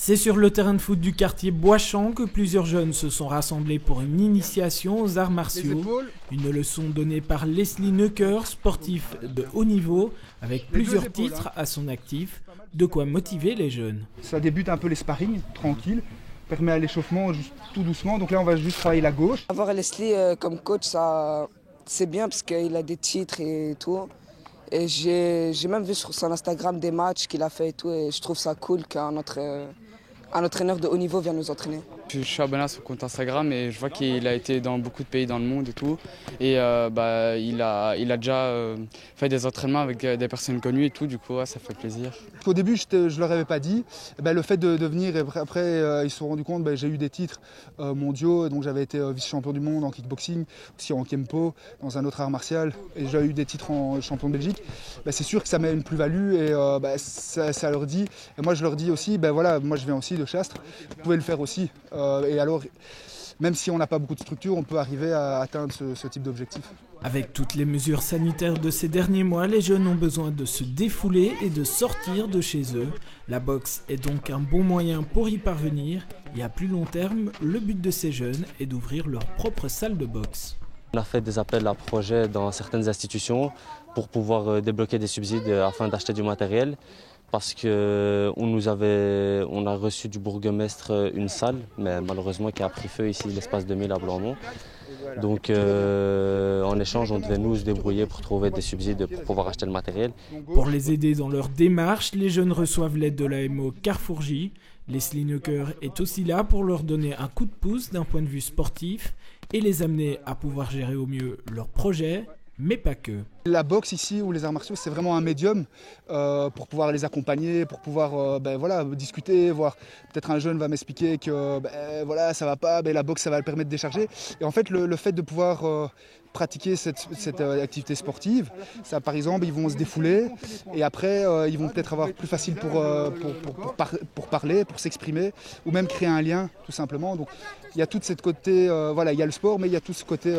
C'est sur le terrain de foot du quartier Boischamp que plusieurs jeunes se sont rassemblés pour une initiation aux arts martiaux. Une leçon donnée par Leslie Neucker, sportif de haut niveau, avec plusieurs titres à son actif, de quoi motiver les jeunes. Ça débute un peu les sparring, tranquille, permet à l'échauffement juste tout doucement, donc là on va juste travailler la gauche. Avoir Leslie comme coach, ça, c'est bien parce qu'il a des titres et tout. Et j'ai même vu sur son Instagram des matchs qu'il a fait et tout, et je trouve ça cool qu'un entraîneur de haut niveau vienne nous entraîner. Je suis abonné à son compte Instagram et je vois qu'il a été dans beaucoup de pays dans le monde et tout. Et il a déjà fait des entraînements avec des personnes connues et tout, du coup ça fait plaisir. Au début je leur avais pas dit, le fait de venir et après ils se sont rendus compte, j'ai eu des titres mondiaux, donc j'avais été vice-champion du monde en kickboxing, aussi en kempo, dans un autre art martial, et j'ai eu des titres en champion de Belgique. C'est sûr que ça met une plus-value et ça leur dit, et moi je leur dis aussi, moi je viens aussi de Chastres, vous pouvez le faire aussi. Et alors, même si on n'a pas beaucoup de structure, on peut arriver à atteindre ce type d'objectif. Avec toutes les mesures sanitaires de ces derniers mois, les jeunes ont besoin de se défouler et de sortir de chez eux. La boxe est donc un bon moyen pour y parvenir. Et à plus long terme, le but de ces jeunes est d'ouvrir leur propre salle de boxe. On a fait des appels à projets dans certaines institutions pour pouvoir débloquer des subsides afin d'acheter du matériel. Parce qu'on a reçu du bourgmestre une salle, mais malheureusement qui a pris feu ici, l'espace 2000 à Blandon. Donc en échange, on devait nous se débrouiller pour trouver des subsides pour pouvoir acheter le matériel. Pour les aider dans leur démarche, les jeunes reçoivent l'aide de l'AMO Carrefour J. Leslie Neucker est aussi là pour leur donner un coup de pouce d'un point de vue sportif et les amener à pouvoir gérer au mieux leurs projets, mais pas que. La boxe ici ou les arts martiaux, c'est vraiment un médium pour pouvoir les accompagner, pour pouvoir discuter, voir peut-être un jeune va m'expliquer que ça va pas, la boxe ça va le permettre de décharger. Et en fait le fait de pouvoir pratiquer cette activité sportive, ça par exemple ils vont se défouler et après ils vont peut-être avoir plus facile pour parler, pour s'exprimer ou même créer un lien tout simplement. Donc il y a tout ce côté, il y a le sport mais il y a tout ce côté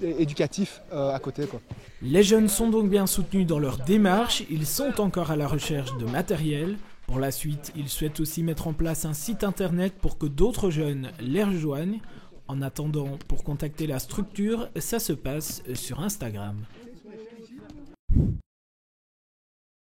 éducatif à côté, quoi. Les jeunes sont donc bien soutenus dans leur démarche, ils sont encore à la recherche de matériel. Pour la suite, ils souhaitent aussi mettre en place un site internet pour que d'autres jeunes les rejoignent. En attendant, pour contacter la structure, ça se passe sur Instagram.